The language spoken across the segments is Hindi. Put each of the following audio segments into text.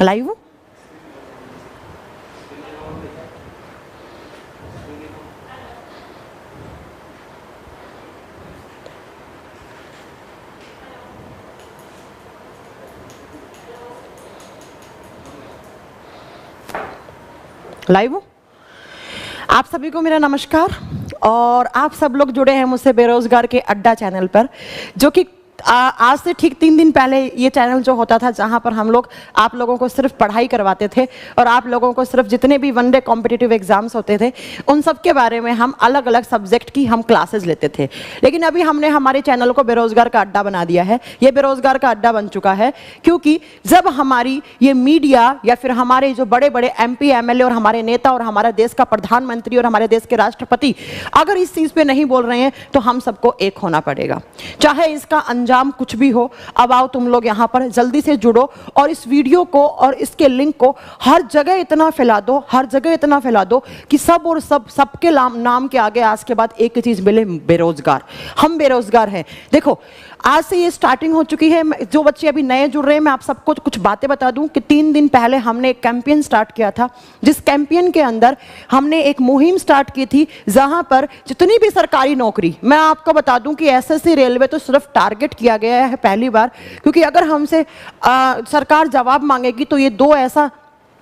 लाइव हूँ? लाइव हूँ? आप सभी को मेरा नमस्कार। और आप सब लोग जुड़े हैं मुझसे बेरोजगार के अड्डा चैनल पर, जो कि आज से ठीक 3 दिन पहले ये चैनल जो होता था, जहाँ पर हम लोग आप लोगों को सिर्फ पढ़ाई करवाते थे और आप लोगों को सिर्फ जितने भी वनडे कॉम्पिटिटिव एग्जाम्स होते थे उन सब के बारे में हम अलग अलग सब्जेक्ट की हम क्लासेस लेते थे। लेकिन अभी हमने हमारे चैनल को बेरोजगार का अड्डा बना दिया है। ये बेरोजगार का अड्डा बन चुका है क्योंकि जब हमारी ये मीडिया या फिर हमारे जो बड़े बड़े MP MLA और हमारे नेता और हमारे देश का प्रधानमंत्री और हमारे देश के राष्ट्रपति अगर इस चीज़ पर नहीं बोल रहे हैं तो हम सबको एक होना पड़ेगा, चाहे इसका अंजाम कुछ भी हो। अब आओ तुम लोग यहाँ पर जल्दी से जुड़ो और इस वीडियो को और इसके लिंक को हर जगह इतना फैला दो, हर जगह इतना फैला दो कि सब और सबके नाम के आगे आज के बाद एक ही चीज मिले, बेरोजगार। हम बेरोजगार हैं। देखो आज से ये स्टार्टिंग हो चुकी है। जो बच्चे अभी नए जुड़ रहे हैं, मैं आप सबको कुछ बातें बता दूं कि 3 दिन पहले हमने एक कैंपेन स्टार्ट किया था, जिस कैंपेन के अंदर हमने एक मुहिम स्टार्ट की थी जहां पर जितनी भी सरकारी नौकरी, मैं आपको बता दूं कि SSC रेलवे तो सिर्फ टारगेट किया गया है पहली बार, क्योंकि अगर हमसे सरकार जवाब मांगेगी तो ये 2 ऐसा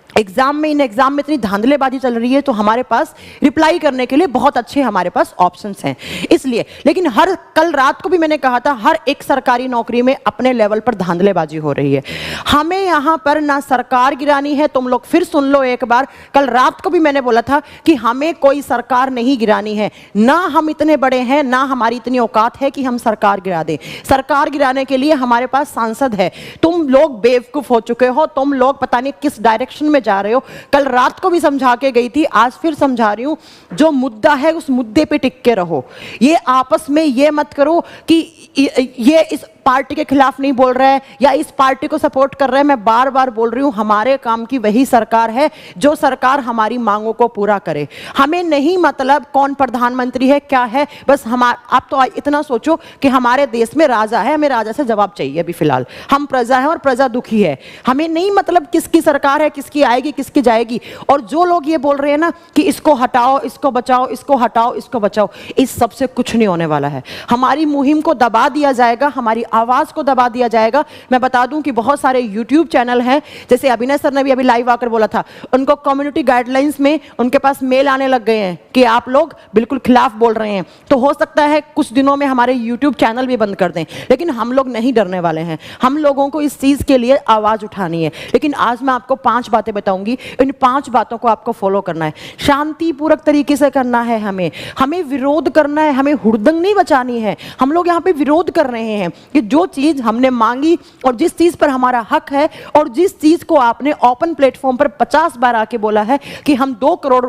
एग्जाम में, इन एग्जाम में इतनी धांधलेबाजी चल रही है तो हमारे पास रिप्लाई करने के लिए बहुत अच्छे हमारे पास ऑप्शंस हैं। इसलिए लेकिन कल रात को भी मैंने कहा था, हर एक सरकारी नौकरी में अपने लेवल पर धांधलेबाजी हो रही है। हमें यहाँ पर ना सरकार गिरानी है। तुम लोग फिर सुन लो एक बार, कल रात को भी मैंने बोला था कि हमें कोई सरकार नहीं गिरानी है। ना हम इतने बड़े हैं, ना हमारी इतनी औकात है कि हम सरकार गिरा दें। सरकार गिराने के लिए हमारे पास सांसद है। तुम लोग बेवकूफ हो चुके हो, तुम लोग पता नहीं किस डायरेक्शन में जा रहे हो। कल रात को भी समझा के गई थी, आज फिर समझा रही हूं, जो मुद्दा है उस मुद्दे पे टिक के रहो। ये आपस में ये मत करो कि ये इस पार्टी के खिलाफ नहीं बोल रहा है या इस पार्टी को सपोर्ट कर रहा है। मैं बार बार बोल रही हूं, हमारे काम की वही सरकार है जो सरकार हमारी मांगों को पूरा करे। हमें नहीं मतलब कौन प्रधानमंत्री है क्या है, बस आप तो इतना सोचो कि हमारे देश में राजा है, हमें राजा से जवाब चाहिए। अभी फिलहाल हम प्रजा है और प्रजा दुखी है। हमें नहीं मतलब किसकी सरकार है, किसकी आएगी, किसकी जाएगी। और जो लोग ये बोल रहे हैं ना कि इसको हटाओ, इसको बचाओ, इसको हटाओ, इसको बचाओ, इस सबसे कुछ नहीं होने वाला है। हमारी मुहिम को दबा दिया जाएगा, हमारी आवाज को दबा दिया जाएगा। मैं बता दूं कि बहुत सारे YouTube चैनल हैं, जैसे अभिनय सर ने भी अभी लाइव आकर बोला था, उनको कम्युनिटी गाइडलाइंस में उनके पास मेल आने लग गए हैं कि आप लोग बिल्कुल खिलाफ बोल रहे हैं। तो हो सकता है कुछ दिनों में हमारे YouTube चैनल भी बंद कर दें, लेकिन हम लोग नहीं डरने वाले हैं। हम लोगों को इस चीज के लिए आवाज उठानी है। लेकिन आज मैं आपको 5 बातें बताऊंगी, इन 5 बातों को आपको फॉलो करना है, शांतिपूर्वक तरीके से करना है। हमें विरोध करना है, हमें हुड़दंग नहीं बचानी है। हम लोग यहाँ पे विरोध कर रहे हैं कि जो चीज हमने मांगी और जिस चीज पर हमारा हक है और जिस चीज को आपने ओपन प्लेटफॉर्म पर 50 बार आके बोला है कि हम 2 करोड़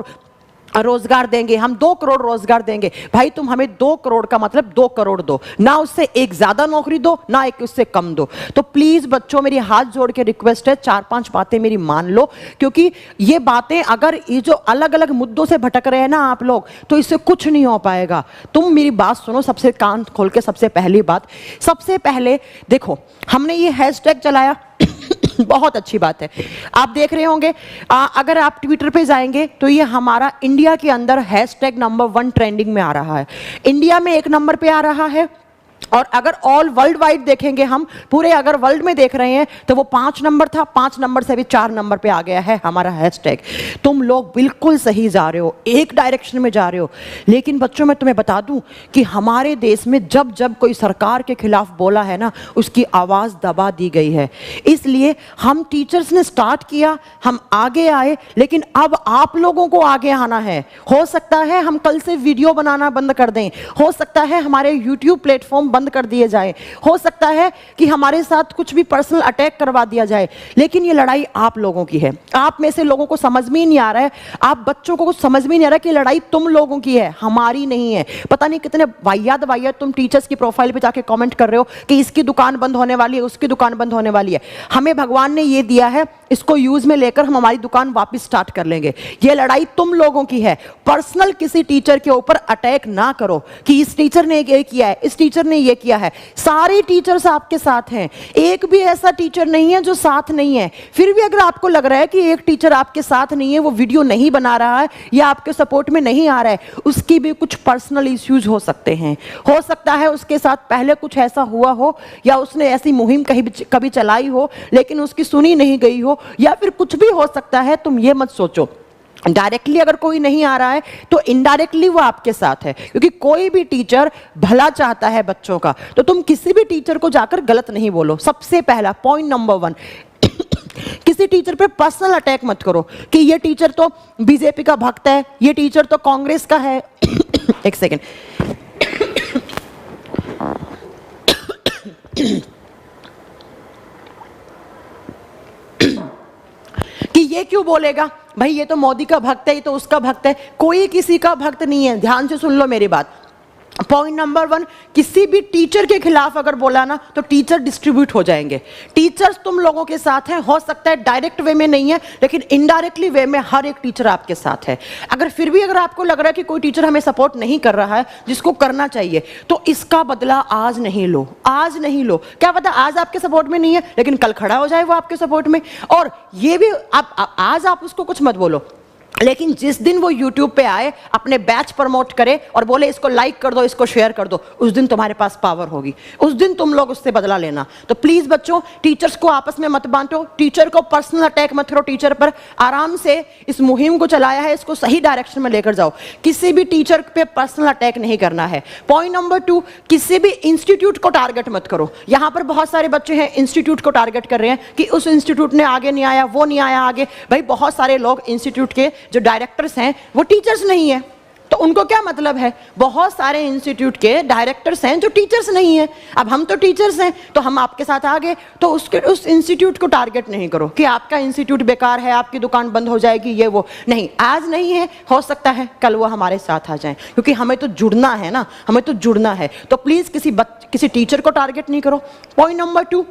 रोजगार देंगे, हम 2 करोड़ रोजगार देंगे। भाई तुम हमें 2 करोड़ का मतलब 2 करोड़ दो, ना उससे एक ज्यादा नौकरी दो, ना एक उससे कम दो। तो प्लीज बच्चों, मेरी हाथ जोड़ के रिक्वेस्ट है, 4-5 बातें मेरी मान लो, क्योंकि ये बातें अगर ये जो अलग अलग मुद्दों से भटक रहे हैं ना आप लोग, तो इससे कुछ नहीं हो पाएगा। तुम मेरी बात सुनो, सबसे कान खोल के। सबसे पहली बात, सबसे पहले देखो, हमने ये हैशटैग चलाया बहुत अच्छी बात है। आप देख रहे होंगे, अगर आप ट्विटर पे जाएंगे तो ये हमारा इंडिया के अंदर हैशटैग नंबर 1 ट्रेंडिंग में आ रहा है। इंडिया में 1 नंबर पे आ रहा है। और अगर ऑल वर्ल्ड वाइड देखेंगे, हम पूरे अगर वर्ल्ड में देख रहे हैं तो वो 5 नंबर था, 5 नंबर से भी 4 नंबर पे आ गया है हमारा हैशटैग। तुम लोग बिल्कुल सही जा रहे हो, एक डायरेक्शन में जा रहे हो। लेकिन बच्चों, मैं तुम्हें बता दूं कि हमारे देश में जब जब कोई सरकार के खिलाफ बोला है ना, उसकी आवाज दबा दी गई है। इसलिए हम टीचर्स ने स्टार्ट किया, हम आगे आए, लेकिन अब आप लोगों को आगे आना है। हो सकता है हम कल से वीडियो बनाना बंद कर दें, हो सकता है हमारे यूट्यूब प्लेटफॉर्म बंद कर दिए जाए, हो सकता है कि हमारे साथ कुछ भी पर्सनल अटैक करवा दिया जाए, लेकिन ये लड़ाई आप लोगों की है। आप में से लोगों को समझ में ही नहीं आ रहा है, आप बच्चों को कुछ समझ में नहीं आ रहा कि लड़ाई तुम लोगों की है, हमारी नहीं है। पता नहीं कितने वाहियात तुम टीचर्स की प्रोफाइल पे जाके कमेंट कर रहे हो कि इसकी दुकान बंद होने वाली है, उसकी दुकान बंद होने वाली है। हमें भगवान ने ये दिया है, इसको यूज में लेकर हम हमारी दुकान वापस स्टार्ट कर लेंगे। ये लड़ाई तुम लोगों की है। पर्सनल किसी टीचर के ऊपर अटैक ना करो कि इस टीचर ने ये किया है, इस टीचर ने ये किया है। सारे टीचर्स आपके साथ हैं, एक भी ऐसा टीचर नहीं है जो साथ नहीं है। फिर भी अगर आपको लग रहा है कि एक टीचर आपके साथ नहीं है, वो वीडियो नहीं बना रहा है या आपके सपोर्ट में नहीं आ रहा है, उसकी भी कुछ पर्सनल इश्यूज हो सकते हैं। हो सकता है उसके साथ पहले कुछ ऐसा हुआ हो, या उसने ऐसी मुहिम कभी चलाई हो लेकिन उसकी सुनी नहीं गई हो, या फिर कुछ भी हो सकता है। तुम ये मत सोचो डायरेक्टली अगर कोई नहीं आ रहा है तो इनडायरेक्टली वो आपके साथ है, क्योंकि कोई भी टीचर भला चाहता है बच्चों का। तो तुम किसी भी टीचर को जाकर गलत नहीं बोलो। सबसे पहला पॉइंट नंबर 1, किसी टीचर पे पर्सनल अटैक मत करो कि ये टीचर तो बीजेपी का भक्त है, ये टीचर तो कांग्रेस का है। एक सेकेंड। कि ये क्यों बोलेगा भाई, ये तो मोदी का भक्त है, ये तो उसका भक्त है। कोई किसी का भक्त नहीं है। ध्यान से सुन लो मेरी बात। पॉइंट नंबर 1, किसी भी टीचर के खिलाफ अगर बोला ना तो टीचर डिस्ट्रीब्यूट हो जाएंगे। टीचर्स तुम लोगों के साथ हैं, हो सकता है डायरेक्ट वे में नहीं है लेकिन इनडायरेक्टली वे में हर एक टीचर आपके साथ है। अगर फिर भी अगर आपको लग रहा है कि कोई टीचर हमें सपोर्ट नहीं कर रहा है जिसको करना चाहिए, तो इसका बदला आज नहीं लो, आज नहीं लो। क्या पता आज आपके सपोर्ट में नहीं है लेकिन कल खड़ा हो जाए वो आपके सपोर्ट में। और ये भी आज आप उसको कुछ मत बोलो, लेकिन जिस दिन वो YouTube पे आए, अपने बैच प्रमोट करे और बोले इसको लाइक कर दो, इसको शेयर कर दो, उस दिन तुम्हारे पास पावर होगी, उस दिन तुम लोग उससे बदला लेना। तो प्लीज बच्चों, टीचर्स को आपस में मत बांटो, टीचर को पर्सनल अटैक मत करो। टीचर पर आराम से इस मुहिम को चलाया है, इसको सही डायरेक्शन में लेकर जाओ। किसी भी टीचर पे पर्सनल अटैक नहीं करना है। पॉइंट नंबर 2, किसी भी इंस्टीट्यूट को टारगेट मत करो। यहां पर बहुत सारे बच्चे हैं इंस्टीट्यूट को टारगेट कर रहे हैं कि उस इंस्टीट्यूट ने आगे नहीं आया, वो नहीं आया आगे। भाई बहुत सारे लोग इंस्टीट्यूट के जो डायरेक्टर्स हैं वो टीचर्स नहीं है, तो उनको क्या मतलब है? बहुत सारे इंस्टीट्यूट के डायरेक्टर्स हैं जो टीचर्स नहीं है। अब हम तो टीचर्स हैं तो हम आपके साथ आ गए, तो उस इंस्टीट्यूट को टारगेट नहीं करो कि आपका इंस्टीट्यूट बेकार है, आपकी दुकान बंद हो जाएगी, ये वो नहीं। आज नहीं है, हो सकता है कल वो हमारे साथ आ जाएं, क्योंकि हमें तो जुड़ना है ना, हमें तो जुड़ना है। तो प्लीज किसी टीचर को टारगेट नहीं करो। पॉइंट नंबर 2,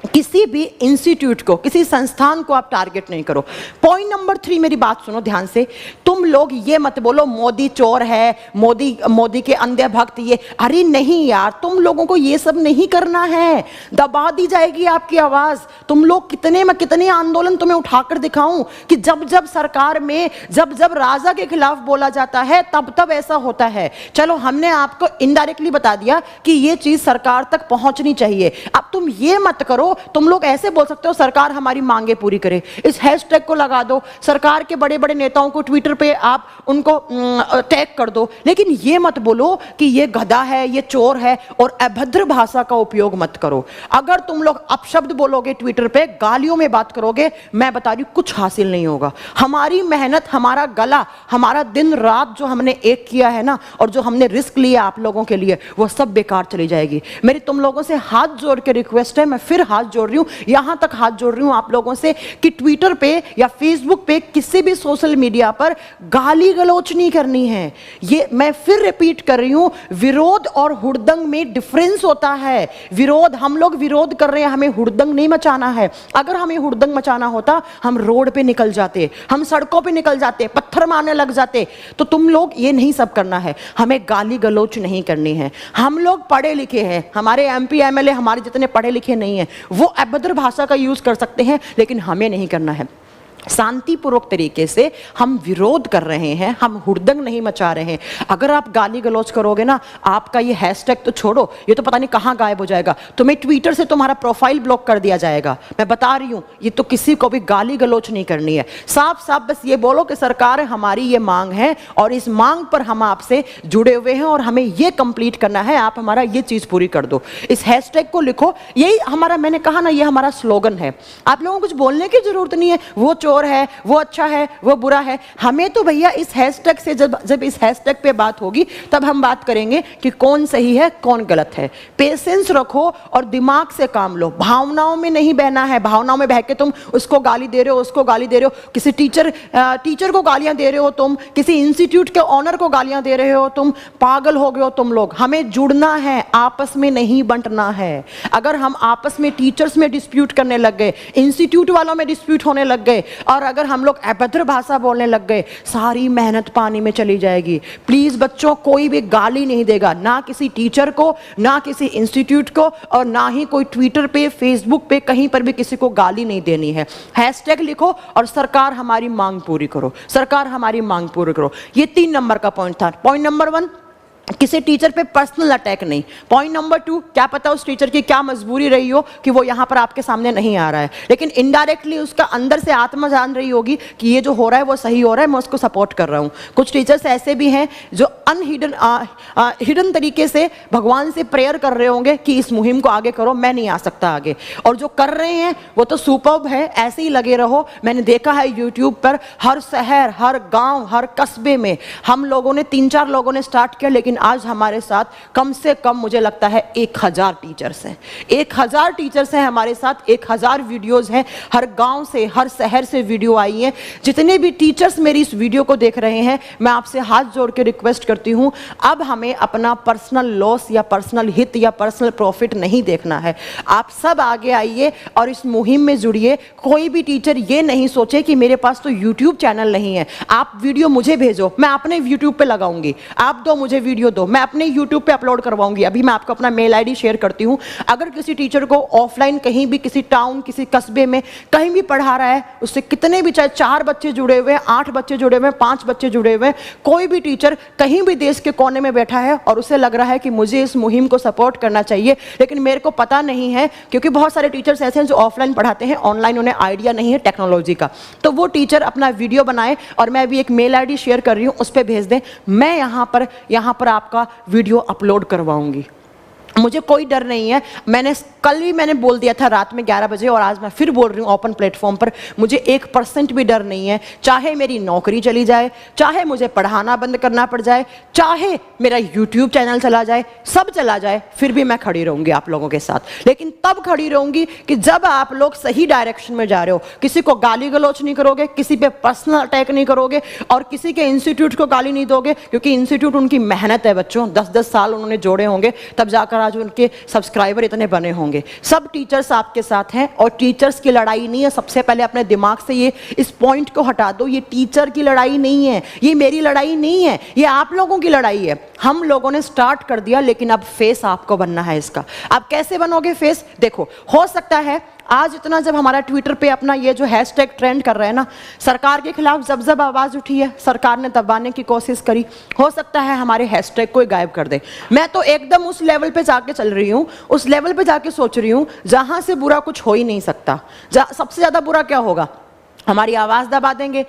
किसी भी इंस्टीट्यूट को, किसी संस्थान को आप टारगेट नहीं करो। पॉइंट नंबर 3, मेरी बात सुनो ध्यान से। तुम लोग ये मत बोलो मोदी चोर है, मोदी के अंधे भक्त ये। अरे नहीं यार, तुम लोगों को ये सब नहीं करना है, दबा दी जाएगी आपकी आवाज। तुम लोग कितने आंदोलन तुम्हें उठाकर दिखाऊं कि जब सरकार में जब राजा के खिलाफ बोला जाता है तब ऐसा होता है। चलो हमने आपको इनडायरेक्टली बता दिया कि ये चीज सरकार तक पहुंचनी चाहिए। अब तुम ये मत करो, तुम लोग ऐसे बोल सकते हो सरकार हमारी मांगे पूरी करे, इस हैशटैग को लगा दो, सरकार के बड़े बड़े नेताओं को ट्विटर पे आप उनको टैग कर दो, लेकिन ये मत बोलो कि ये गधा है, ये चोर है, और अभद्र भाषा का उपयोग मत करो। अगर तुम लोग अपशब्द बोलोगे ट्विटर पे, गालियों में बात करोगे, मैं बता रही हूं कुछ हासिल नहीं होगा। हमारी मेहनत, हमारा गला, हमारा दिन रात जो हमने एक किया है ना, और जो हमने रिस्क लिया आप लोगों के लिए, वो सब बेकार चली जाएगी। मेरी तुम लोगों से हाथ जोड़ के रिक्वेस्ट है, मैं फिर हाथ जोड़ रही हूं, यहां तक हाथ जोड़ रही हूं आप लोगों से कि ट्विटर पे या फेसबुक पे, किसी भी सोशल मीडिया पर गाली गलौच नहीं करनी है। ये मैं फिर रिपीट कर रही हूं, विरोध और हुड़दंग में डिफरेंस होता है। विरोध, हम लोग विरोध कर रहे हैं, हमें हुड़दंग नहीं मचाना है। अगर हमें हुड़दंग मचाना होता हम रोड पे निकल जाते, हम सड़कों पे निकल जाते, पत्थर मारने लग जाते। तो तुम लोग ये नहीं सब करना है, हमें गाली गलौच नहीं करनी है। हम लोग पढ़े लिखे हैं, हमारे MP MLA हमारे जितने पढ़े लिखे नहीं है, वो अभद्र भाषा का यूज कर सकते हैं, लेकिन हमें नहीं करना है। शांतिपूर्वक तरीके से हम विरोध कर रहे हैं, हम हुड़दंग नहीं मचा रहे हैं। अगर आप गाली गलौच करोगे ना, आपका ये हैशटैग तो छोड़ो, ये तो पता नहीं कहां गायब हो जाएगा। तुम्हें ट्विटर से तुम्हारा प्रोफाइल ब्लॉक कर दिया जाएगा। मैं बता रही हूं, ये तो किसी को भी गाली गलौच नहीं करनी है। साफ साफ बस ये बोलो कि सरकार हमारी ये मांग है और इस मांग पर हम आपसे जुड़े हुए हैं और हमें ये कंप्लीट करना है, आप हमारा ये चीज पूरी कर दो। इस हैशटैग को लिखो, यही हमारा, मैंने कहा ना, ये हमारा स्लोगन है। आप लोगों को कुछ बोलने की जरूरत नहीं है, वो चोर है, वो अच्छा है, वो बुरा है। हमें तो भैया इस हैशटैग से, जब इस हैशटैग पे बात होगी तब हम बात करेंगे कि कौन सही है कौन गलत है। पेशेंस रखो और दिमाग से काम लो, भावनाओं में नहीं बहना है। भावनाओं में बह के तुम उसको गाली दे रहे हो, उसको गाली दे रहे हो, किसी टीचर को गालियां दे रहे हो, तुम किसी इंस्टीट्यूट के ऑनर को गालियां दे रहे हो, तुम पागल हो गए हो तुम लोग। हमें जुड़ना है, आपस में नहीं बंटना है। अगर हम आपस में टीचर्स में डिस्प्यूट करने लग गए, इंस्टीट्यूट वालों में डिस्प्यूट होने लग गए, और अगर हम लोग अभद्र भाषा बोलने लग गए, सारी मेहनत पानी में चली जाएगी। प्लीज बच्चों, कोई भी गाली नहीं देगा, ना किसी टीचर को, ना किसी इंस्टीट्यूट को, और ना ही कोई ट्विटर पे, फेसबुक पे, कहीं पर भी किसी को गाली नहीं देनी है। हैशटैग लिखो और सरकार हमारी मांग पूरी करो, सरकार हमारी मांग पूरी करो। ये 3 नंबर का पॉइंट था। पॉइंट नंबर 1, किसी टीचर पे पर्सनल अटैक नहीं। पॉइंट नंबर 2, क्या पता उस टीचर की क्या मजबूरी रही हो कि वो यहाँ पर आपके सामने नहीं आ रहा है, लेकिन इनडायरेक्टली उसका अंदर से आत्मा जान रही होगी कि ये जो हो रहा है वो सही हो रहा है, मैं उसको सपोर्ट कर रहा हूँ। कुछ टीचर्स ऐसे भी हैं जो हिडन तरीके से भगवान से प्रेयर कर रहे होंगे कि इस मुहिम को आगे करो, मैं नहीं आ सकता आगे, और जो कर रहे हैं वो तो सुपर्ब है, ऐसे ही लगे रहो। मैंने देखा है यूट्यूब पर हर शहर, हर गाँव, हर कस्बे में हम लोगों ने 3-4 लोगों ने स्टार्ट किया, लेकिन आज हमारे साथ कम से कम मुझे लगता है 1000 टीचर्स हैं। 1000 टीचर्स हैं हमारे साथ, 1000 वीडियोस हैं, हर गांव से, हर शहर से वीडियो आई है। जितने भी टीचर्स मेरी इस वीडियो को देख रहे हैं, मैं आपसे हाथ जोड़ के रिक्वेस्ट करती हूं, अब हमें अपना पर्सनल लॉस या पर्सनल हित या पर्सनल प्रॉफिट नहीं देखना है। आप सब आगे आइए और इस मुहिम में जुड़िए। कोई भी टीचर ये नहीं सोचे कि मेरे पास तो यूट्यूब चैनल नहीं है, आप वीडियो मुझे भेजो, मैं अपने यूट्यूब पे लगाऊंगी, आप दो मुझे वीडियो दो, मैं अपने YouTube पे अपलोड करवाऊंगी। अभी मैं आपको अपना मेल आईडी शेयर करती हूं। अगर किसी टीचर को ऑफलाइन कहीं भी, किसी टाउन, किसी कस्बे में कहीं भी पढ़ा रहा है, उससे कितने भी, चाहे 4 बच्चे जुड़े हुए हैं, 8 बच्चे जुड़े हुए हैं, 5 बच्चे जुड़े हुए हैं, कोई भी टीचर कहीं भी देश के कोने में बैठा है और उसे लग रहा है कि मुझे इस मुहिम को सपोर्ट करना चाहिए, लेकिन मेरे को पता नहीं है, क्योंकि बहुत सारे टीचर्स ऐसे हैं जो ऑफलाइन पढ़ाते हैं, ऑनलाइन उन्हें आइडिया नहीं है टेक्नोलॉजी का, तो वो टीचर अपना वीडियो बनाए और मैं अभी एक मेल आईडी शेयर कर रही हूं, उस पर भेज दें। मैं यहाँ पर आपका वीडियो अपलोड करवाऊंगी। मुझे कोई डर नहीं है। कल भी मैंने बोल दिया था रात में 11 बजे, और आज मैं फिर बोल रही हूँ ओपन प्लेटफॉर्म पर, मुझे 1% भी डर नहीं है। चाहे मेरी नौकरी चली जाए, चाहे मुझे पढ़ाना बंद करना पड़ जाए, चाहे मेरा यूट्यूब चैनल चला जाए, सब चला जाए, फिर भी मैं खड़ी रहूंगी आप लोगों के साथ। लेकिन तब खड़ी रहूंगी कि जब आप लोग सही डायरेक्शन में जा रहे हो, किसी को गाली गलौच नहीं करोगे, किसी पे पर्सनल अटैक नहीं करोगे, और किसी के इंस्टीट्यूट को गाली नहीं दोगे, क्योंकि इंस्टीट्यूट उनकी मेहनत है बच्चों, 10-10 साल उन्होंने जोड़े होंगे, तब जाकर आज उनके सब्सक्राइबर इतने बने होंगे। सब टीचर्स आपके साथ हैं, और टीचर्स की लड़ाई नहीं है। सबसे पहले अपने दिमाग से ये इस पॉइंट को हटा दो, ये टीचर की लड़ाई नहीं है, ये मेरी लड़ाई नहीं है, ये आप लोगों की लड़ाई है। हम लोगों ने स्टार्ट कर दिया, लेकिन अब फेस आपको बनना है इसका। आप कैसे बनोगे फेस? देखो, हो सकता है आज इतना जब हमारा ट्विटर पे अपना ये जो हैशटैग ट्रेंड कर रहे हैं ना, सरकार के खिलाफ जब आवाज उठी है, सरकार ने दबाने की कोशिश करी, हो सकता है हमारे हैशटैग को गायब कर दे। मैं तो एकदम उस लेवल पे जाके चल रही हूँ, उस लेवल पे जाके सोच रही हूँ जहां से बुरा कुछ हो ही नहीं सकता। सबसे ज्यादा बुरा क्या होगा? हमारी आवाज़ दबा देंगे,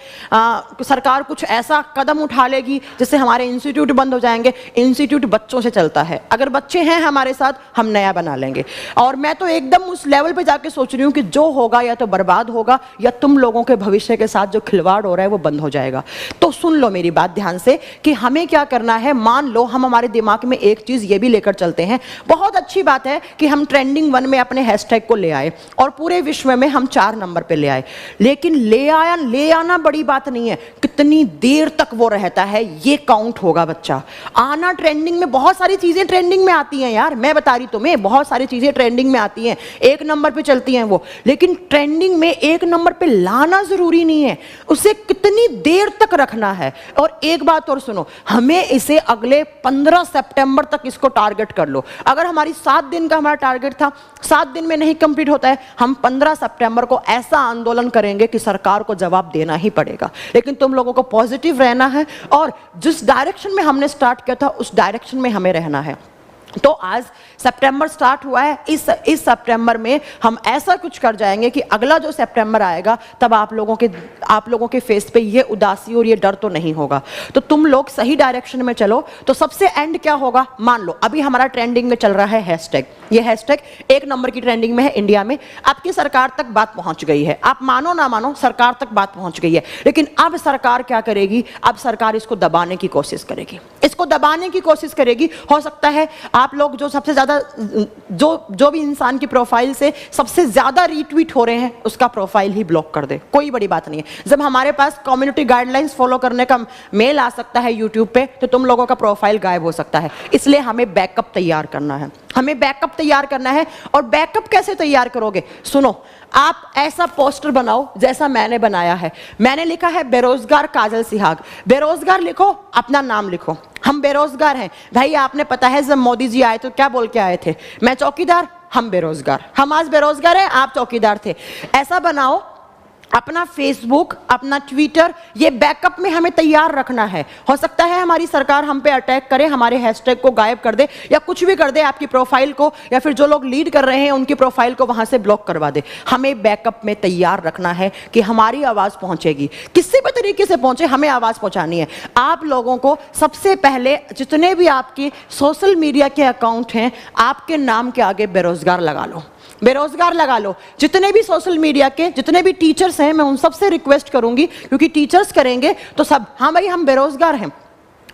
सरकार कुछ ऐसा कदम उठा लेगी जिससे हमारे इंस्टीट्यूट बंद हो जाएंगे। इंस्टीट्यूट बच्चों से चलता है, अगर बच्चे हैं हमारे साथ, हम नया बना लेंगे। और मैं तो एकदम उस लेवल पे जाके सोच रही हूँ कि जो होगा या तो बर्बाद होगा, या तुम लोगों के भविष्य के साथ जो खिलवाड़ हो रहा है वो बंद हो जाएगा। तो सुन लो मेरी बात ध्यान से कि हमें क्या करना है। मान लो हम हमारे दिमाग में एक चीज़ ये भी लेकर चलते हैं, बहुत अच्छी बात है कि हम ट्रेंडिंग 1 में अपने हैशटैग को ले आए और पूरे विश्व में हम 4 नंबर पे ले आए, लेकिन ले आना बड़ी बात नहीं है, कितनी देर तक वो रहता है ये काउंट होगा बच्चा। आना ट्रेंडिंग में, बहुत सारी चीजें ट्रेंडिंग में आती हैं यार, मैं बता रही तुम्हें, बहुत सारी चीजें ट्रेंडिंग में आती हैं, 1 नंबर पे चलती हैं वो, लेकिन ट्रेंडिंग में 1 नंबर पे लाना जरूरी नहीं है, उसे कितनी देर तक रखना है। और एक बात और सुनो, हमें इसे अगले 15 सितंबर तक इसको टारगेट कर लो। अगर हमारी 7 दिन का हमारा टारगेट था, 7 दिन में नहीं कंप्लीट होता है, हम 15 सितंबर को ऐसा आंदोलन करेंगे कि सरकार को जवाब देना ही पड़ेगा। लेकिन तुम लोगों को पॉजिटिव रहना है, और जिस डायरेक्शन में हमने स्टार्ट किया था उस डायरेक्शन में हमें रहना है। तो आज सितंबर स्टार्ट हुआ है, इस सितंबर में हम ऐसा कुछ कर जाएंगे कि अगला जो सितंबर आएगा तब आप लोगों के फेस पे ये उदासी और ये डर तो नहीं होगा। तो तुम लोग सही डायरेक्शन में चलो। तो सबसे एंड क्या होगा? मान लो अभी हमारा ट्रेंडिंग में चल रहा है हैशटैग, ये हैशटैग 1 नंबर की ट्रेंडिंग में है इंडिया में। आपकी सरकार तक बात पहुंच गई है, आप मानो ना मानो सरकार तक बात पहुंच गई है, लेकिन अब सरकार क्या करेगी? अब सरकार इसको दबाने की कोशिश करेगी, इसको दबाने की कोशिश करेगी। हो सकता है आप लोग जो सबसे ज्यादा जो भी इंसान की प्रोफाइल से सबसे ज्यादा रीट्वीट हो रहे हैं उसका प्रोफाइल ही ब्लॉक कर दे, कोई बड़ी बात नहीं है। जब हमारे पास कम्युनिटी गाइडलाइंस फॉलो करने का मेल आ सकता है यूट्यूब पे, तो तुम लोगों का प्रोफाइल गायब हो सकता है। इसलिए हमें बैकअप तैयार करना है, हमें बैकअप तैयार करना है। और बैकअप कैसे तैयार करोगे? सुनो, आप ऐसा पोस्टर बनाओ जैसा मैंने बनाया है। मैंने लिखा है बेरोजगार काजल सिहाग। बेरोजगार लिखो, अपना नाम लिखो, हम बेरोजगार हैं। भाई आपने पता है जब मोदी जी आए तो क्या बोल के आए थे? मैं चौकीदार, हम बेरोजगार। हम आज बेरोजगार हैं, आप चौकीदार थे। ऐसा बनाओ, अपना फेसबुक, अपना ट्विटर, ये बैकअप में हमें तैयार रखना है। हो सकता है हमारी सरकार हम पे अटैक करे, हमारे हैशटैग को गायब कर दे या कुछ भी कर दे, आपकी प्रोफाइल को, या फिर जो लोग लीड कर रहे हैं उनकी प्रोफाइल को वहां से ब्लॉक करवा दे। हमें बैकअप में तैयार रखना है कि हमारी आवाज पहुंचेगी, किसी भी तरीके से पहुंचे, हमें आवाज पहुंचानी है। आप लोगों को सबसे पहले जितने भी आपके सोशल मीडिया के अकाउंट हैं, आपके नाम के आगे बेरोजगार लगा लो, बेरोजगार लगा लो। जितने भी सोशल मीडिया के जितने भी टीचर्स हैं, मैं उन सबसे रिक्वेस्ट करूंगी, क्योंकि टीचर्स करेंगे तो सब, हाँ भाई हम बेरोजगार हैं।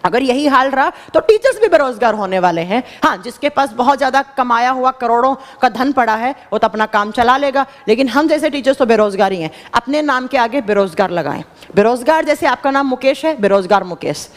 अगर यही हाल रहा तो टीचर्स भी बेरोजगार होने वाले हैं। हाँ, जिसके पास बहुत ज्यादा कमाया हुआ करोड़ों का धन पड़ा है वो तो अपना काम चला लेगा, लेकिन हम जैसे टीचर्स तो बेरोजगार ही हैं। अपने नाम के आगे बेरोजगार लगाएं। बेरोजगार, जैसे आपका नाम मुकेश है, बेरोजगार मुकेश।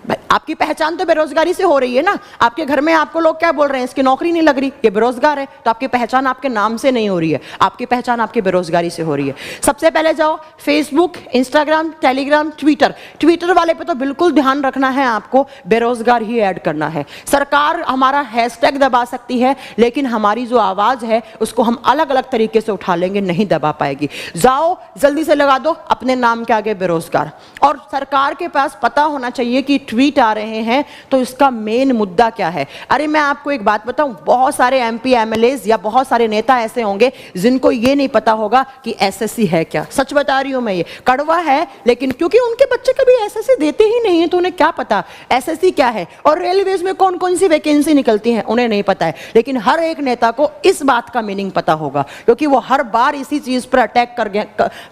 भाई आपकी पहचान तो बेरोजगारी से हो रही है ना। आपके घर में आपको लोग क्या बोल रहे हैं? इसकी नौकरी नहीं लग रही, ये बेरोजगार है। तो आपकी पहचान आपके नाम से नहीं हो रही है, आपकी पहचान आपकी बेरोजगारी से हो रही है। सबसे पहले जाओ Facebook, Instagram, Telegram, Twitter. Twitter वाले पे तो बिल्कुल ध्यान रखना है, आपको बेरोजगार ही ऐड करना है। सरकार हमारा हैशटैग दबा सकती है, लेकिन हमारी जो आवाज है उसको हम अलग अलग तरीके से उठा लेंगे, नहीं दबा पाएगी। जाओ जल्दी से लगा दो अपने नाम के आगे बेरोजगार। और सरकार के पास पता होना चाहिए कि ट्वीट आ रहे हैं तो इसका मेन मुद्दा क्या है। अरे मैं आपको एक बात बताऊं, बहुत सारे एमपी एमएलएज या बहुत सारे नेता ऐसे होंगे जिनको ये नहीं पता होगा कि एसएससी है क्या। सच बता रही हूं मैं, ये कड़वा है, लेकिन क्योंकि उनके बच्चे कभी एसएससी देते ही नहीं है तो उन्हें क्या पता एसएससी क्या है और रेलवेज में कौन कौन सी वैकेंसी निकलती है, उन्हें नहीं पता है। लेकिन हर एक नेता को इस बात का मीनिंग पता होगा, क्योंकि वो हर बार इसी चीज पर अटैक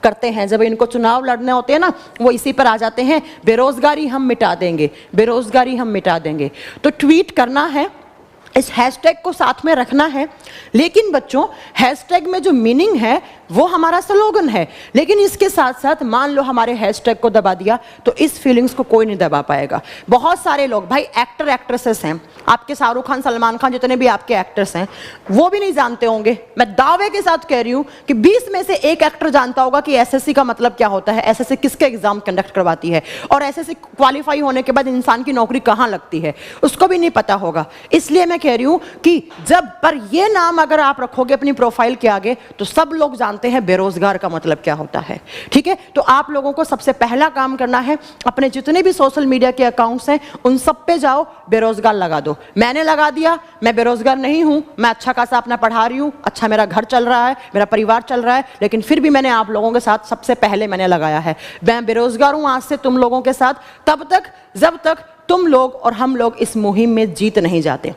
करते हैं। जब इनको चुनाव लड़ने होते हैं ना, वो इसी पर आ जाते हैं, बेरोजगारी हम मिटा देंगे, बेरोजगारी हम मिटा देंगे। तो ट्वीट करना है, इस हैशटैग को साथ में रखना है। लेकिन बच्चों, हैशटैग में जो मीनिंग है वो हमारा स्लोगन है, लेकिन इसके साथ साथ मान लो हमारे हैशटैग को दबा दिया तो इस फीलिंग्स को कोई नहीं दबा पाएगा। बहुत सारे लोग, भाई एक्टर एक्ट्रेसेस हैं, आपके शाहरुख खान, सलमान खान, जितने भी आपके एक्टर्स हैं, वो भी नहीं जानते होंगे। मैं दावे के साथ कह रही हूं कि 20 में से एक एक्टर जानता होगा कि एसएससी का मतलब क्या होता है, एसएससी किसके एग्जाम कंडक्ट करवाती है, और एसएससी क्वालिफाई होने के बाद इंसान की नौकरी कहां लगती है, उसको भी नहीं पता होगा। इसलिए मैं कह रही हूं कि जब पर ये नाम अगर आप रखोगे अपनी प्रोफाइल के आगे तो सब लोग जानते हैं बेरोजगार का मतलब क्या होता है। ठीक है, तो आप लोगों को सबसे पहला काम करना है, अपने जितने भी सोशल मीडिया के अकाउंट्स हैं उन सब पे जाओ, बेरोजगार लगा दो। मैंने लगा दिया, मैं बेरोजगार नहीं हूं, मैं अच्छा खासा अपना पढ़ा रही हूं, अच्छा मेरा घर चल रहा है, मेरा परिवार चल रहा है, लेकिन फिर भी मैंने आप लोगों के साथ सबसे पहले मैंने लगाया है। मैं बेरोजगार हूं आज से तुम लोगों के साथ, तब तक जब तक तुम लोग और हम लोग इस मुहिम में जीत नहीं जाते।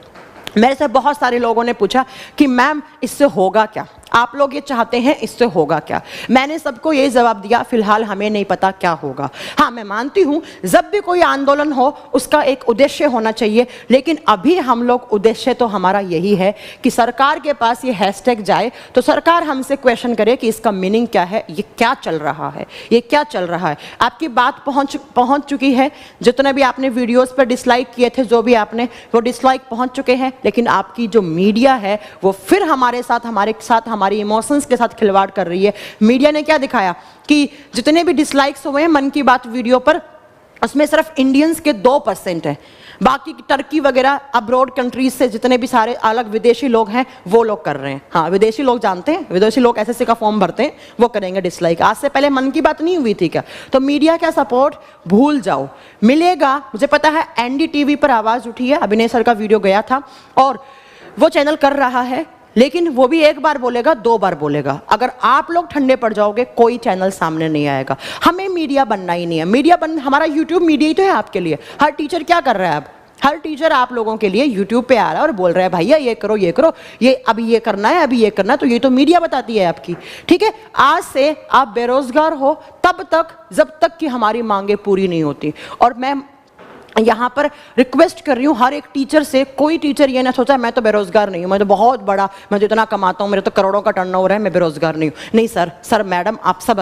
मेरे से बहुत सारे लोगों ने पूछा कि मैम इससे होगा क्या, आप लोग ये चाहते हैं, इससे होगा क्या? मैंने सबको ये जवाब दिया, फिलहाल हमें नहीं पता क्या होगा। हाँ, मैं मानती हूं जब भी कोई आंदोलन हो उसका एक उद्देश्य होना चाहिए, लेकिन अभी हम लोग, उद्देश्य तो हमारा यही है कि सरकार के पास ये हैशटैग जाए तो सरकार हमसे क्वेश्चन करे कि इसका मीनिंग क्या है, ये क्या चल रहा है, ये क्या चल रहा है। आपकी बात पहुंच चुकी है। जितने भी आपने वीडियोस पर डिसलाइक किए थे, जो भी आपने, वो डिसलाइक पहुंच चुके हैं, लेकिन आपकी जो मीडिया है वो फिर हमारे साथ हमारी इमोशंस के साथ खिलवाड़ कर रही है। मीडिया ने क्या दिखाया कि जितने भी डिसलाइक्स हुए हैं मन की बात वीडियो पर, उसमें सिर्फ इंडियंस के 2% हैं, बाकी टर्की वगैरह अब्रॉड कंट्रीज से जितने भी सारे अलग विदेशी लोग हैं वो लोग कर रहे हैं। हाँ, विदेशी लोग जानते हैं, विदेशी लोग एसएससी का फॉर्म भरते हैं, वो करेंगे डिसलाइक। आज से पहले मन की बात नहीं हुई थी क्या? तो मीडिया का सपोर्ट भूल जाओ, मिलेगा। मुझे पता है एनडीटीवी पर आवाज उठी है, अभिनय सर का वीडियो गया था और वो चैनल कर रहा है, लेकिन वो भी एक बार बोलेगा, 2 बार बोलेगा। अगर आप लोग ठंडे पड़ जाओगे कोई चैनल सामने नहीं आएगा। हमें मीडिया बनना ही नहीं है। मीडिया हमारा यूट्यूब मीडिया ही तो है आपके लिए। हर टीचर क्या कर रहा है अब? हर टीचर आप लोगों के लिए यूट्यूब पे आ रहा है और बोल रहा है भैया ये करो, ये करो, ये अभी ये करना है, अभी ये करना है। तो ये तो मीडिया बताती है आपकी। ठीक है, आज से आप बेरोजगार हो तब तक जब तक कि हमारी मांगे पूरी नहीं होती। और मैं यहाँ पर रिक्वेस्ट कर रही हूँ हर एक टीचर से, कोई टीचर ये ना सोचा मैं तो बेरोजगार नहीं हूँ, मैं तो बहुत बड़ा, मैं तो इतना कमाता हूँ, मेरे तो करोड़ों का टर्नओवर है, मैं बेरोजगार नहीं हूँ। नहीं सर मैडम, आप सब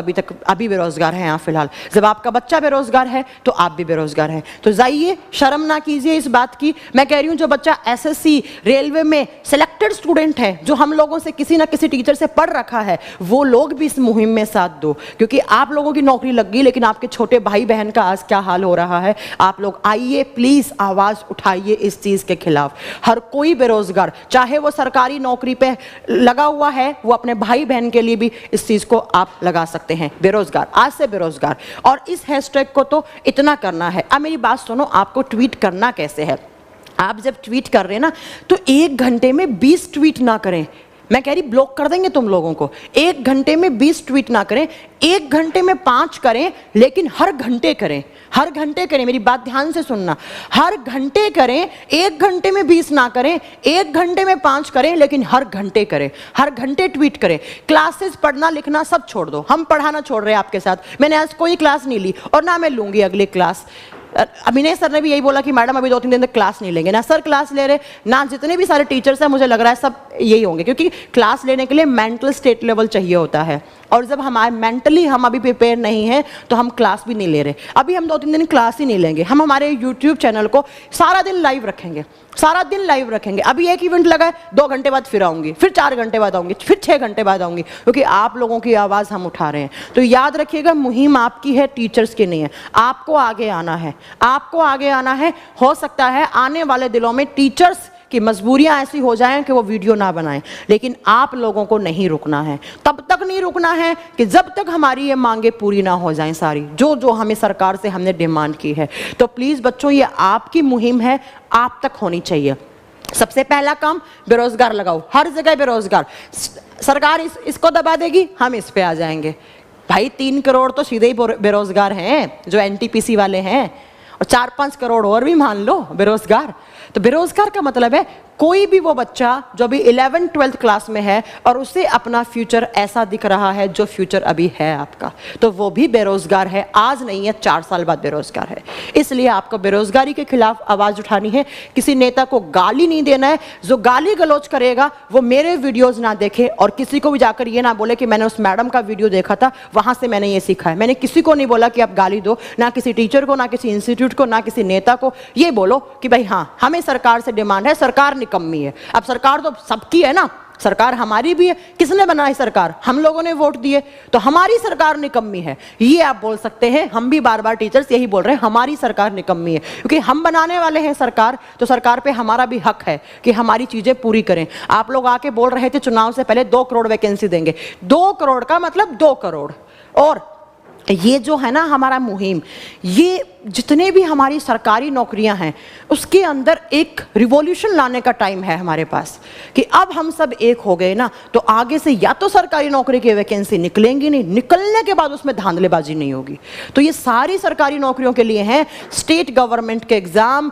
अभी बेरोजगार हैं यहाँ फिलहाल। जब आपका बच्चा बेरोजगार है तो आप भी बेरोजगार हैं। तो जाइए, शर्म ना कीजिए इस बात की। मैं कह रही हूँ जो बच्चा SSC रेलवे में सिलेक्टेड स्टूडेंट है, जो हम लोगों से किसी ना किसी टीचर से पढ़ रखा है, वो लोग भी इस मुहिम में साथ दो, क्योंकि आप लोगों की नौकरी लग गई, लेकिन आपके छोटे भाई बहन का आज क्या हाल हो रहा है। आप लोग आइए, प्लीज आवाज उठाइए इस चीज के खिलाफ। हर कोई बेरोजगार, चाहे वो सरकारी नौकरी पे लगा हुआ है, वो अपने भाई बहन के लिए भी इस चीज को आप लगा सकते हैं, बेरोजगार, आज से बेरोजगार। और इस हैशटैग को तो इतना करना है। अब मेरी बात सुनो, आपको ट्वीट करना कैसे है। आप जब ट्वीट कर रहे हैं ना, तो 1 घंटे में 20 ट्वीट ना करें। मैं कह रही ब्लॉक कर देंगे तुम लोगों को। 1 घंटे में 20 ट्वीट ना करें, 1 घंटे में 5 करें, लेकिन हर घंटे करें, हर घंटे करें। मेरी बात ध्यान से सुनना, हर घंटे करें। 1 घंटे में 20 ना करें, 1 घंटे में 5 करें, लेकिन हर घंटे करें, हर घंटे ट्वीट करें। क्लासेस पढ़ना लिखना सब छोड़ दो, हम पढ़ाना छोड़ रहे हैं आपके साथ। मैंने आज कोई क्लास नहीं ली और ना मैं लूंगी अगली क्लास। अभिनय सर ने भी यही बोला कि मैडम अभी 2-3 दिन तक क्लास नहीं लेंगे। ना सर क्लास ले रहे, ना जितने भी सारे टीचर्स हैं, मुझे लग रहा है सब यही होंगे, क्योंकि क्लास लेने के लिए मेंटल स्टेट लेवल चाहिए होता है। और जब हमारे मेंटली हम अभी प्रिपेयर नहीं है तो हम क्लास भी नहीं ले रहे। अभी हम 2-3 दिन क्लास ही नहीं लेंगे। हम हमारे यूट्यूब चैनल को सारा दिन लाइव रखेंगे, सारा दिन लाइव रखेंगे। अभी एक इवेंट लगा है, 2 घंटे बाद फिर आऊंगी, फिर 4 घंटे बाद आऊंगी, फिर 6 घंटे बाद आऊंगी, क्योंकि आप लोगों की आवाज़ हम उठा रहे हैं। तो याद रखिएगा, मुहिम आपकी है, टीचर्स की नहीं है। आपको आगे आना है, आपको आगे आना है। हो सकता है आने वाले दिनों में टीचर्स कि मजबूरियां ऐसी हो जाएं कि वो वीडियो ना बनाएं, लेकिन आप लोगों को नहीं रुकना है। तब तक नहीं रुकना है कि जब तक हमारी ये मांगे पूरी ना हो जाएं, सारी जो हमें सरकार से हमने डिमांड की है। तो प्लीज बच्चों, ये आपकी मुहिम है, आप तक होनी चाहिए। सबसे पहला काम, बेरोजगार लगाओ, हर जगह बेरोजगार। सरकार इसको दबा देगी, हम इस पे आ जाएंगे। भाई 3 करोड़ तो सीधे ही बेरोजगार हैं जो NTPC वाले हैं, और 4-5 करोड़ और भी मान लो बेरोजगार। तो बेरोजगार का मतलब है कोई भी वो बच्चा जो अभी 11th-12th क्लास में है और उसे अपना फ्यूचर ऐसा दिख रहा है जो फ्यूचर अभी है आपका, तो वो भी बेरोजगार है। आज नहीं है, 4 साल बाद बेरोजगार है। इसलिए आपको बेरोजगारी के खिलाफ आवाज उठानी है। किसी नेता को गाली नहीं देना है। जो गाली गलौज करेगा वो मेरे वीडियोज ना देखे, और किसी को भी जाकर ये ना बोले कि मैंने उस मैडम का वीडियो देखा था, वहां से मैंने ये सीखा है। मैंने किसी को नहीं बोला कि आप गाली दो, ना किसी टीचर को, ना किसी इंस्टीट्यूट को, ना किसी नेता को। ये बोलो कि भाई हाँ, हमें सरकार से डिमांड है, सरकार निकम्मी है। अब सरकार तो सबकी है ना, सरकार हमारी भी है। किसने बनाई सरकार? हम लोगों ने वोट दिए, तो हमारी सरकार निकम्मी है, ये आप बोल सकते हैं। हम भी बार बार टीचर्स यही बोल रहे हैं, हमारी सरकार निकम्मी है, क्योंकि हम बनाने वाले हैं सरकार। तो सरकार पे हमारा भी हक है कि हमारी चीजें पूरी करें। आप लोग आके बोल रहे थे चुनाव से पहले 2 करोड़ वैकेंसी देंगे। 2 करोड़ का मतलब 2 करोड़। और ये जो है ना हमारा मुहिम, ये जितने भी हमारी सरकारी नौकरियां हैं उसके अंदर एक रिवॉल्यूशन लाने का टाइम है हमारे पास, कि अब हम सब एक हो गए ना, तो आगे से या तो सरकारी नौकरी की वैकेंसी निकलेंगी नहीं, निकलने के बाद उसमें धांधलेबाजी नहीं होगी। तो ये सारी सरकारी नौकरियों के लिए हैं स्टेट गवर्नमेंट के एग्जाम,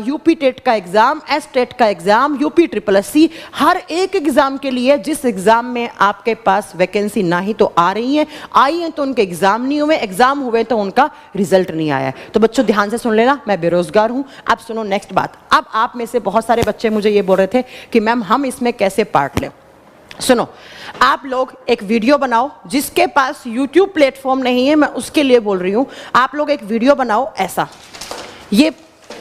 यूपी टेट का एग्जाम, एस टेट का एग्जाम, यूपी SSC, हर एक एग्जाम के लिए जिस एग्जाम में आपके पास वैकेंसी ना ही तो आ रही है, आई है तो उनके एग्जाम नहीं हुए, एग्जाम हुए तो उनका रिजल्ट नहीं आया। तो बच्चों ध्यान से सुन लेना, मैं बेरोजगार हूं। अब सुनो नेक्स्ट बात। अब आप में से बहुत सारे बच्चे मुझे ये बोल रहे थे कि मैम हम इसमें कैसे पार्ट लें। सुनो, आप लोग एक वीडियो बनाओ, जिसके पास YouTube प्लेटफॉर्म नहीं है, मैं उसके लिए बोल रही हूं। आप लोग एक वीडियो बनाओ ऐसा, ये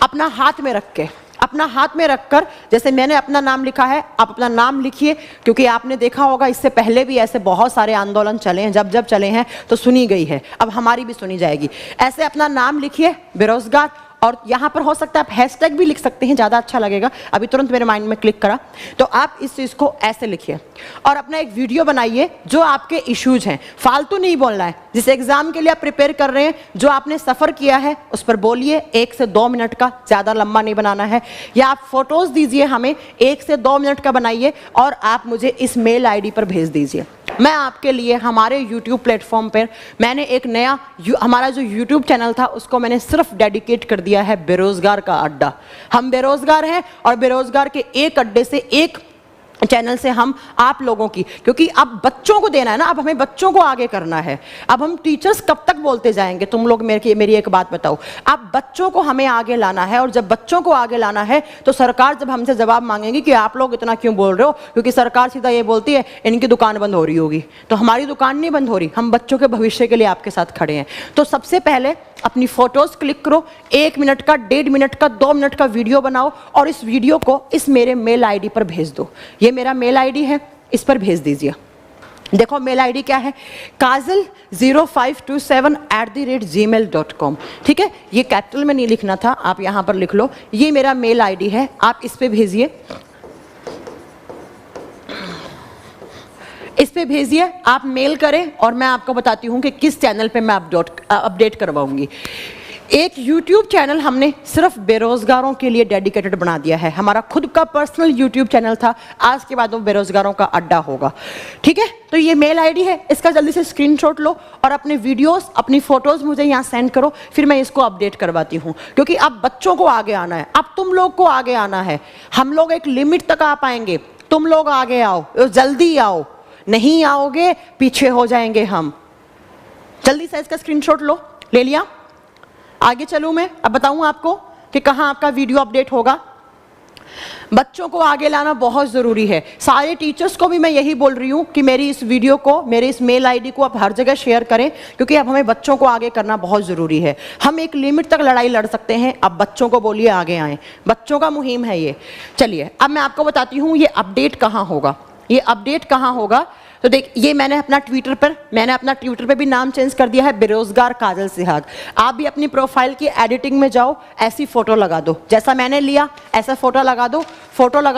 अपना हाथ में रख के, अपना हाथ में रखकर, जैसे मैंने अपना नाम लिखा है, आप अपना नाम लिखिए, क्योंकि आपने देखा होगा इससे पहले भी ऐसे बहुत सारे आंदोलन चले हैं, जब चले हैं तो सुनी गई है, अब हमारी भी सुनी जाएगी। ऐसे अपना नाम लिखिए, बेरोजगार, और यहाँ पर हो सकता है आप हैशटैग भी लिख सकते हैं, ज़्यादा अच्छा लगेगा। अभी तुरंत मेरे माइंड में क्लिक करा, तो आप इस चीज़ को ऐसे लिखिए और अपना एक वीडियो बनाइए जो आपके इश्यूज हैं। फालतू नहीं बोलना है। जिस एग्जाम के लिए आप प्रिपेयर कर रहे हैं, जो आपने सफ़र किया है, उस पर बोलिए। 1 से 2 मिनट का, ज़्यादा लंबा नहीं बनाना है। या आप फोटोज़ दीजिए हमें, 1 से 2 मिनट का बनाइए और आप मुझे इस मेल ID पर भेज दीजिए। मैं आपके लिए हमारे YouTube प्लेटफॉर्म पर, मैंने एक नया हमारा जो YouTube चैनल था उसको मैंने सिर्फ डेडिकेट कर दिया है बेरोजगार का अड्डा। हम बेरोजगार हैं और बेरोजगार के एक अड्डे से एक चैनल से हम आप लोगों की, क्योंकि अब बच्चों को देना है ना, अब हमें बच्चों को आगे करना है। अब हम टीचर्स कब तक बोलते जाएंगे? तुम लोग मेरी एक बात बताओ, अब बच्चों को हमें आगे लाना है, और जब बच्चों को आगे लाना है तो सरकार जब हमसे जवाब मांगेगी कि आप लोग इतना क्यों बोल रहे हो, क्योंकि सरकार सीधा ये बोलती है इनकी दुकान बंद हो रही होगी, तो हमारी दुकान नहीं बंद हो रही, हम बच्चों के भविष्य के लिए आपके साथ खड़े हैं। तो सबसे पहले अपनी फोटोज क्लिक करो, 1 मिनट का, 1.5 मिनट का, 2 मिनट का वीडियो बनाओ और इस वीडियो को इस मेरे मेल आईडी पर भेज दो। ये मेरा मेल आईडी है, इस पर भेज दीजिए। देखो मेल आईडी क्या है, kajal0527@gmail.com। ठीक है, ये कैपिटल में नहीं लिखना था, आप यहां पर लिख लो। ये मेरा मेल आईडी है, आप इस पे भेजिए, इस पे भेजिए, आप मेल करें और मैं आपको बताती हूं कि किस चैनल पे मैं अपडेट करवाऊंगी। एक YouTube चैनल हमने सिर्फ बेरोजगारों के लिए डेडिकेटेड बना दिया है, हमारा खुद का पर्सनल YouTube चैनल था, आज के बाद वो बेरोजगारों का अड्डा होगा। ठीक है, तो ये मेल आईडी है, इसका जल्दी से स्क्रीनशॉट लो और अपने वीडियोस, अपनी फोटोज मुझे यहाँ सेंड करो, फिर मैं इसको अपडेट करवाती हूँ। क्योंकि अब बच्चों को आगे आना है, अब तुम लोग को आगे आना है। हम लोग एक लिमिट तक आ पाएंगे, तुम लोग आगे आओ, जल्दी आओ, नहीं आओगे पीछे हो जाएंगे हम। जल्दी से इसका स्क्रीनशॉट लो, ले लिया? आगे चलूं मैं, अब बताऊं आपको कि कहां आपका वीडियो अपडेट होगा। बच्चों को आगे लाना बहुत जरूरी है। सारे टीचर्स को भी मैं यही बोल रही हूं कि मेरी इस वीडियो को, मेरे इस मेल आईडी को आप हर जगह शेयर करें, क्योंकि अब हमें बच्चों को आगे करना बहुत जरूरी है। हम एक लिमिट तक लड़ाई लड़ सकते हैं, अब बच्चों को बोलिए आगे आए, बच्चों का मुहिम है ये। चलिए अब मैं आपको बताती हूं ये अपडेट कहां होगा। ये अपडेट कहां होगा, तो देख, ये मैंने अपना ट्विटर पे भी नाम चेंज कर दिया है, बेरोजगार काजल सिहाग। आप भी अपनी प्रोफाइल की एडिटिंग में जाओ, ऐसी फोटो लगा दो, जैसा मैंने लिया ऐसा फोटो लगा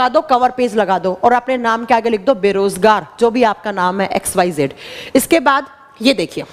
दो, कवर पेज लगा दो और अपने नाम के आगे लिख दो बेरोजगार, जो भी आपका नाम है XYZ। इसके बाद ये देखिए,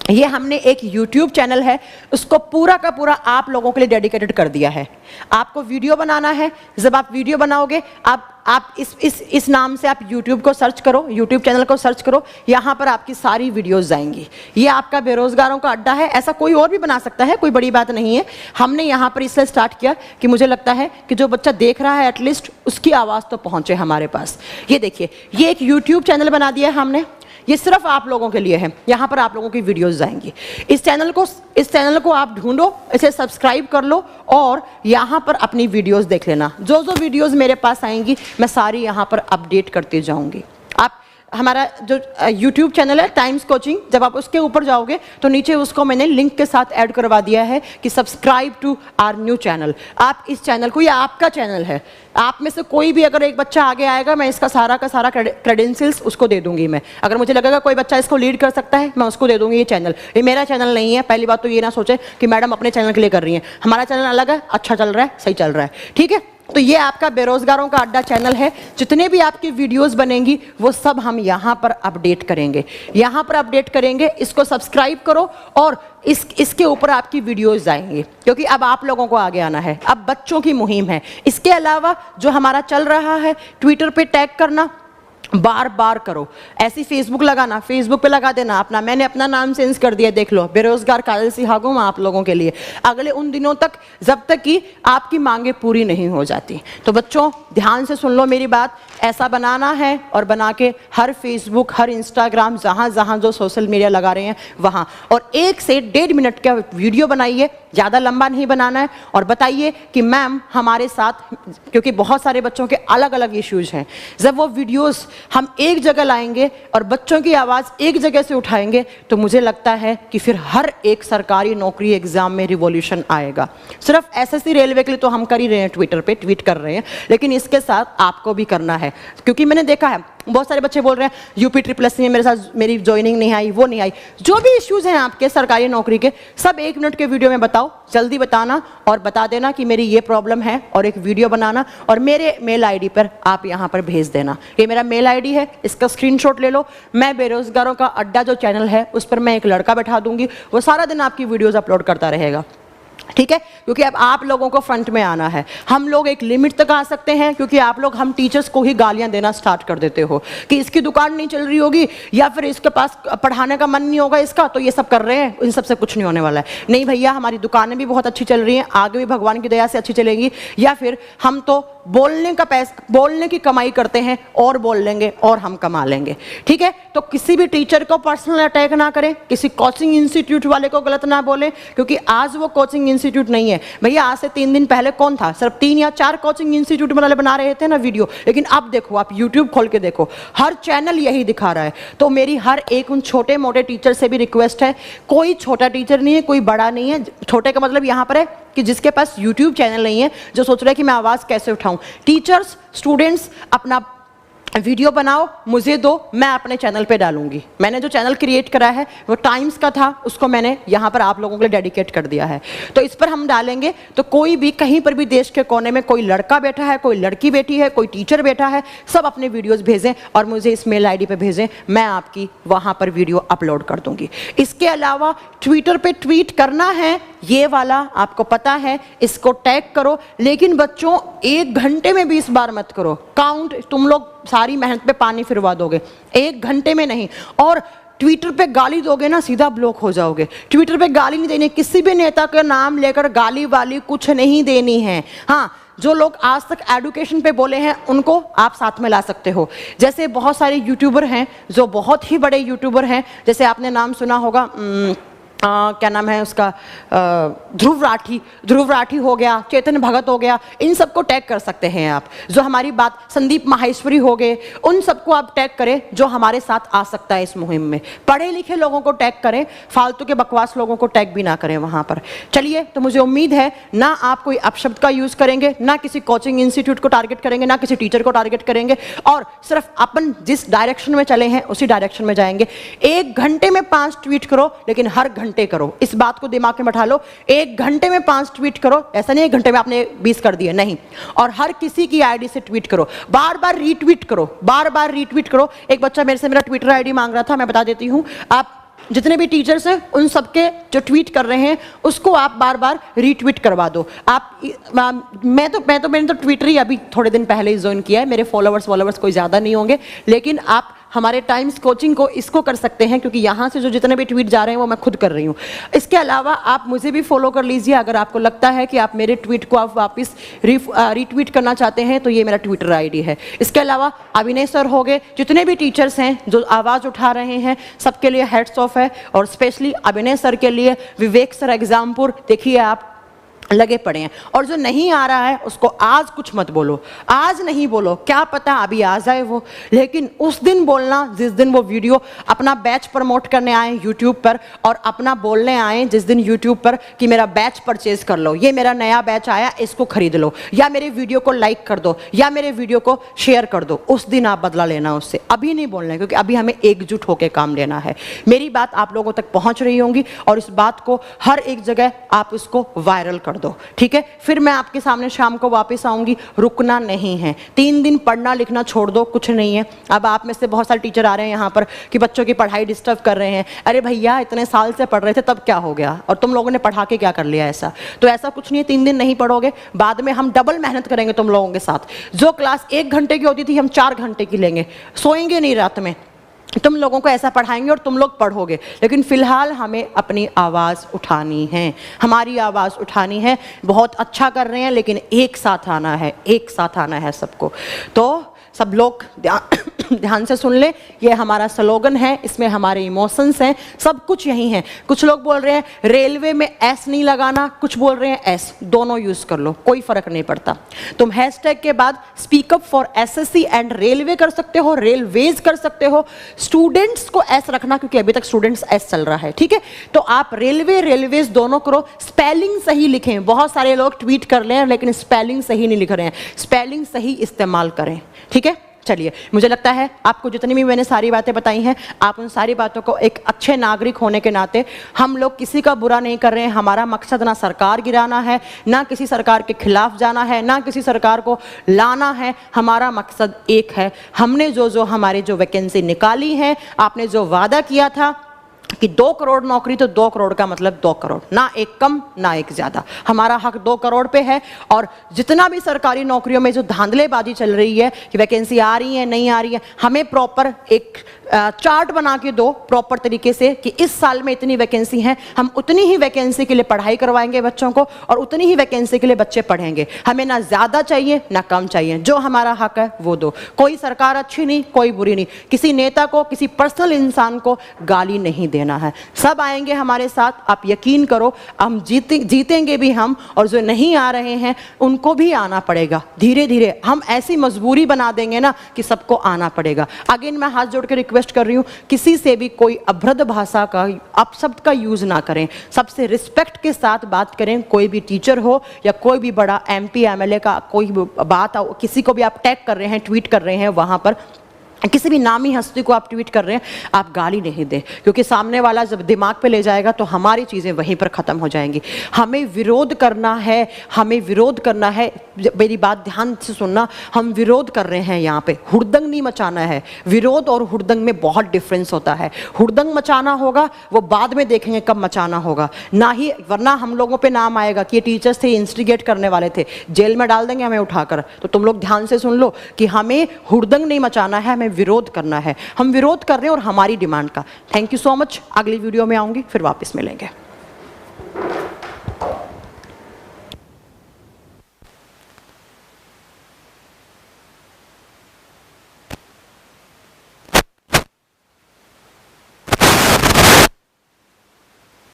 ये हमने एक YouTube चैनल है, उसको पूरा का पूरा आप लोगों के लिए डेडिकेटेड कर दिया है। आपको वीडियो बनाना है, जब आप वीडियो बनाओगे आप इस नाम से आप YouTube को सर्च करो, YouTube चैनल को सर्च करो, यहाँ पर आपकी सारी वीडियोस जाएंगी। ये आपका बेरोजगारों का अड्डा है, ऐसा कोई और भी बना सकता है, कोई बड़ी बात नहीं है। हमने यहाँ पर इसलिए स्टार्ट किया कि मुझे लगता है कि जो बच्चा देख रहा है एटलीस्ट उसकी आवाज़ तो पहुँचे हमारे पास। ये देखिए, ये एक YouTube चैनल बना दिया है हमने, ये सिर्फ आप लोगों के लिए है, यहाँ पर आप लोगों की वीडियोस जाएंगी। इस चैनल को आप ढूंढो, इसे सब्सक्राइब कर लो और यहाँ पर अपनी वीडियोस देख लेना। जो वीडियोस मेरे पास आएंगी मैं सारी यहाँ पर अपडेट करती जाऊंगी। आप हमारा जो YouTube चैनल है टाइम्स कोचिंग, जब आप उसके ऊपर जाओगे तो नीचे उसको मैंने लिंक के साथ ऐड करवा दिया है कि subscribe to our new channel. आप इस चैनल को, ये आपका चैनल है, आप में से कोई भी अगर एक बच्चा आगे आएगा, मैं इसका सारा का सारा क्रेडेंशियल्स उसको दे दूंगी। मैं अगर मुझे लगेगा कोई बच्चा इसको लीड कर सकता है, मैं उसको दे दूंगी। ये चैनल, ये मेरा चैनल नहीं है। पहली बात तो ये ना सोचे कि मैडम अपने चैनल के लिए कर रही है, हमारा चैनल अलग है, अच्छा चल रहा है, सही चल रहा है, ठीक है। तो ये आपका बेरोजगारों का अड्डा चैनल है, जितने भी आपकी वीडियोस बनेंगी वो सब हम यहाँ पर अपडेट करेंगे, यहाँ पर अपडेट करेंगे। इसको सब्सक्राइब करो और इसके ऊपर आपकी वीडियोस जाएंगी, क्योंकि अब आप लोगों को आगे आना है, अब बच्चों की मुहिम है। इसके अलावा जो हमारा चल रहा है ट्विटर पे टैग करना, बार बार करो। ऐसी फेसबुक लगाना, फेसबुक पे लगा देना अपना, मैंने अपना नाम चेंज कर दिया, देख लो, बेरोजगार काजल सिहाग हूं आप लोगों के लिए, अगले उन दिनों तक जब तक कि आपकी मांगे पूरी नहीं हो जाती। तो बच्चों ध्यान से सुन लो मेरी बात, ऐसा बनाना है और बना के हर फेसबुक, हर इंस्टाग्राम, जहां जहां जो सोशल मीडिया लगा रहे हैं वहां, और 1 से 1.5 मिनट का वीडियो बनाइए, ज़्यादा लंबा नहीं बनाना है, और बताइए कि मैम हमारे साथ, क्योंकि बहुत सारे बच्चों के अलग अलग इश्यूज हैं, जब वो वीडियोस हम एक जगह लाएंगे और बच्चों की आवाज़ एक जगह से उठाएंगे तो मुझे लगता है कि फिर हर एक सरकारी नौकरी एग्जाम में रिवॉल्यूशन आएगा। सिर्फ SSC रेलवे के लिए तो हम कर ही रहे हैं, ट्विटर पे ट्वीट कर रहे हैं, लेकिन इसके साथ आपको भी करना है। क्योंकि मैंने देखा है बहुत सारे बच्चे बोल रहे हैं UP में मेरे साथ मेरी ज्वाइनिंग नहीं आई, वो नहीं आई। जो भी इश्यूज हैं आपके सरकारी नौकरी के, सब 1 मिनट के वीडियो में बताओ, जल्दी बताना और बता देना कि मेरी ये प्रॉब्लम है, और एक वीडियो बनाना और मेरे मेल आईडी पर आप यहाँ पर भेज देना। ये मेरा मेल आईडी है, इसका स्क्रीनशॉट ले लो। मैं बेरोजगारों का अड्डा जो चैनल है उस पर मैं एक लड़का बैठा दूंगी, वो सारा दिन आपकी वीडियोज अपलोड करता रहेगा, ठीक है। क्योंकि अब आप लोगों को फ्रंट में आना है। हम लोग एक लिमिट तक आ सकते हैं, क्योंकि आप लोग हम टीचर्स को ही गालियां देना स्टार्ट कर देते हो कि इसकी दुकान नहीं चल रही होगी, या फिर इसके पास पढ़ाने का मन नहीं होगा इसका, तो ये सब कर रहे हैं, इन सबसे कुछ नहीं होने वाला है। नहीं भैया, हमारी दुकानें भी बहुत अच्छी चल रही हैं, आगे भी भगवान की दया से अच्छी चलेंगी, या फिर हम तो बोलने का पैसा, बोलने की कमाई करते हैं और बोल लेंगे और हम कमा लेंगे, ठीक है। तो किसी भी टीचर को पर्सनल अटैक ना करें, किसी कोचिंग इंस्टीट्यूट वाले को गलत ना बोले, क्योंकि आज वो कोचिंग इंस्टीट्यूट नहीं है भैया। आज से 3 दिन पहले कौन था? सिर्फ 3 या 4 कोचिंग इंस्टीट्यूट वाले बना रहे थे ना वीडियो, लेकिन अब देखो, आप यूट्यूब खोल के देखो, हर चैनल यही दिखा रहा है। तो मेरी हर एक उन छोटे मोटे टीचर से भी रिक्वेस्ट है, कोई छोटा टीचर नहीं है, कोई बड़ा नहीं है। छोटे का मतलब यहाँ पर है कि जिसके पास यूट्यूब चैनल नहीं है, जो सोच रहा है कि मैं आवाज़ कैसे उठाऊं। टीचर्स, स्टूडेंट्स, अपना वीडियो बनाओ, मुझे दो, मैं अपने चैनल पे डालूंगी। मैंने जो चैनल क्रिएट करा है वो टाइम्स का था, उसको मैंने यहाँ पर आप लोगों के लिए डेडिकेट कर दिया है। तो इस पर हम डालेंगे, तो कोई भी कहीं पर भी देश के कोने में कोई लड़का बैठा है, कोई लड़की बैठी है, कोई टीचर बैठा है, सब अपने वीडियोस भेजें और मुझे इस मेल आईडी पे भेजें, मैं आपकी वहाँ पर वीडियो अपलोड कर दूंगी। इसके अलावा ट्विटर पे ट्वीट करना है, ये वाला आपको पता है, इसको टैग करो, लेकिन बच्चों 1 घंटे में 20 बार मत करो। काउंट, तुम लोग सारी मेहनत पे पानी फिरवा दोगे, 1 घंटे में नहीं। और ट्विटर पे गाली दोगे ना, सीधा ब्लॉक हो जाओगे। ट्विटर पे गाली नहीं देनी, किसी भी नेता का नाम लेकर गाली वाली कुछ नहीं देनी है। हाँ, जो लोग आज तक एडुकेशन पे बोले हैं उनको आप साथ में ला सकते हो। जैसे बहुत सारे यूट्यूबर हैं जो बहुत ही बड़े यूट्यूबर हैं, जैसे आपने नाम सुना होगा, क्या नाम है उसका, ध्रुव राठी हो गया, चेतन भगत हो गया, इन सबको टैग कर सकते हैं आप। जो हमारी बात, संदीप माहेश्वरी हो गए, उन सबको आप टैग करें जो हमारे साथ आ सकता है इस मुहिम में। पढ़े लिखे लोगों को टैग करें, फालतू के बकवास लोगों को टैग भी ना करें वहाँ पर। चलिए, तो मुझे उम्मीद है ना आप कोई अपशब्द का यूज़ करेंगे, ना किसी कोचिंग इंस्टीट्यूट को टारगेट करेंगे, ना किसी टीचर को टारगेट करेंगे, और सिर्फ अपन जिस डायरेक्शन में चले हैं उसी डायरेक्शन में जाएंगे। 1 घंटे में 5 ट्वीट करो, लेकिन हर घंटे करो। इस बात को दिमाग में बैठा लो, 1 घंटे में 5 ट्वीट करो, ऐसा नहीं 1 घंटे में आपने 20 कर दिए, नहीं। और हर किसी की आईडी से ट्वीट करो, बार बार रीट्वीट करो, बार बार रीट्वीट करो। एक बच्चा मेरे से मेरा ट्विटर आईडी मांग रहा था, मैं बता देती हूं। आप जितने भी टीचर्स हैं उन सबके जो ट्वीट कर रहे हैं उसको आप बार बार रीट्वीट करवा दो। आप मैंने तो ट्विटर ही अभी थोड़े दिन पहले ही ज्वाइन किया है, मेरे फॉलोवर्स कोई ज़्यादा नहीं होंगे, लेकिन आप हमारे टाइम्स कोचिंग को इसको कर सकते हैं, क्योंकि यहाँ से जो जितने भी ट्वीट जा रहे हैं वो मैं खुद कर रही हूँ। इसके अलावा आप मुझे भी फॉलो कर लीजिए, अगर आपको लगता है कि आप मेरे ट्वीट को आप वापस रीट्वीट करना चाहते हैं तो ये मेरा ट्विटर आईडी है। इसके अलावा अभिनय सर हो गए, जितने भी टीचर्स हैं जो आवाज़ उठा रहे हैं, सबके लिए हेड्स ऑफ है। और स्पेशली अभिनय सर के लिए विवेक सर एग्जामपुर, देखिए आप लगे पड़े हैं। और जो नहीं आ रहा है उसको आज कुछ मत बोलो, आज नहीं बोलो, क्या पता अभी आ जाए वो, लेकिन उस दिन बोलना जिस दिन वो वीडियो अपना बैच प्रमोट करने आए यूट्यूब पर, और अपना बोलने आए जिस दिन यूट्यूब पर कि मेरा बैच परचेज कर लो, ये मेरा नया बैच आया, इसको खरीद लो, या मेरे वीडियो को लाइक कर दो, या मेरे वीडियो को शेयर कर दो, उस दिन आप बदला लेना उससे। अभी नहीं बोलना है, क्योंकि अभी हमें एकजुट होकर काम लेना है। मेरी बात आप लोगों तक पहुंच रही होंगी और इस बात को हर एक जगह आप उसको वायरल कर दो, ठीक है। फिर मैं आपके सामने शाम को वापस आऊंगी, रुकना नहीं है। 3 दिन पढ़ना लिखना छोड़ दो, कुछ नहीं है। अब आप में से बहुत सारे टीचर आ रहे हैं यहाँ पर कि बच्चों की पढ़ाई डिस्टर्ब कर रहे हैं। अरे भैया, इतने साल से पढ़ रहे थे तब क्या हो गया, और तुम लोगों ने पढ़ा के क्या कर लिया ऐसा? तो ऐसा कुछ नहीं है, 3 दिन नहीं पढ़ोगे, बाद में हम डबल मेहनत करेंगे तुम लोगों के साथ। जो क्लास 1 घंटे की होती थी हम 4 घंटे की लेंगे, सोएंगे नहीं रात में, तुम लोगों को ऐसा पढ़ाएंगे और तुम लोग पढ़ोगे। लेकिन फिलहाल हमें अपनी आवाज़ उठानी है, हमारी आवाज़ उठानी है। बहुत अच्छा कर रहे हैं, लेकिन एक साथ आना है, एक साथ आना है सबको। तो सब लोग ध्यान से सुन ले, ये हमारा स्लोगन है, इसमें हमारे इमोशंस हैं, सब कुछ यही है। कुछ लोग बोल रहे हैं रेलवे में एस नहीं लगाना, कुछ बोल रहे हैं एस, दोनों यूज कर लो, कोई फर्क नहीं पड़ता। तुम हैशटैग के बाद speak up for SSC and railway कर सकते हो, रेलवेज कर सकते हो। स्टूडेंट्स को एस रखना, क्योंकि अभी तक स्टूडेंट्स एस चल रहा है, ठीक है। तो आप रेलवे रेलवेज दोनों करो, स्पेलिंग सही लिखें। बहुत सारे लोग ट्वीट कर रहे हैं लेकिन स्पेलिंग सही नहीं लिख रहे हैं, स्पेलिंग सही इस्तेमाल करें, ठीक है। चलिए, मुझे लगता है आपको जितनी भी मैंने सारी बातें बताई हैं, आप उन सारी बातों को एक अच्छे नागरिक होने के नाते, हम लोग किसी का बुरा नहीं कर रहे हैं। हमारा मकसद ना सरकार गिराना है, ना किसी सरकार के खिलाफ जाना है, ना किसी सरकार को लाना है। हमारा मकसद एक है, हमने जो हमारी जो वैकेंसी निकाली है, आपने जो वादा किया था कि 2 करोड़ नौकरी तो 2 करोड़ का मतलब 2 करोड़, ना एक कम ना एक ज्यादा। हमारा हक 2 करोड़ पे है। और जितना भी सरकारी नौकरियों में जो धांधलेबाजी चल रही है कि वैकेंसी आ रही है नहीं आ रही है, हमें प्रॉपर एक चार्ट बना के दो प्रॉपर तरीके से कि इस साल में इतनी वैकेंसी हैं, हम उतनी ही वैकेंसी के लिए पढ़ाई करवाएंगे बच्चों को और उतनी ही वैकेंसी के लिए बच्चे पढ़ेंगे। हमें ना ज्यादा चाहिए ना कम चाहिए, जो हमारा हक है वो दो। कोई सरकार अच्छी नहीं, कोई बुरी नहीं, किसी नेता को, किसी पर्सनल इंसान को गाली नहीं देना है। सब आएंगे हमारे साथ, आप यकीन करो, हम जीतेंगे भी हम, और जो नहीं आ रहे हैं उनको भी आना पड़ेगा। धीरे धीरे हम ऐसी मजबूरी बना देंगे ना कि सबको आना पड़ेगा। अगेन मैं हाथ जोड़ के रिक्वेस्ट कर रही हूं, किसी से भी कोई अभद्र भाषा का, अपशब्द का यूज ना करें, सबसे रिस्पेक्ट के साथ बात करें। कोई भी टीचर हो या कोई भी बड़ा MP MLA का कोई बात, किसी को भी आप टैग कर रहे हैं, ट्वीट कर रहे हैं, वहां पर किसी भी नामी हस्ती को आप ट्वीट कर रहे हैं, आप गाली नहीं दें, क्योंकि सामने वाला जब दिमाग पे ले जाएगा तो हमारी चीज़ें वहीं पर ख़त्म हो जाएंगी। हमें विरोध करना है, हमें विरोध करना है। मेरी बात ध्यान से सुनना, हम विरोध कर रहे हैं, यहाँ पे हुड़दंग नहीं मचाना है। विरोध और हुड़दंग में बहुत डिफरेंस होता है। हुड़दंग मचाना होगा वो बाद में देखेंगे कब मचाना होगा, ना ही, वरना हम लोगों पे नाम आएगा कि ये टीचर्स थे, इंस्टिगेट करने वाले थे, जेल में डाल देंगे हमें उठाकर। तो तुम लोग ध्यान से सुन लो कि हमें हुड़दंग नहीं मचाना है, हमें विरोध करना है। हम विरोध कर रहे हैं और हमारी डिमांड का। Thank you so much. अगली वीडियो में आऊंगी, फिर वापस मिलेंगे।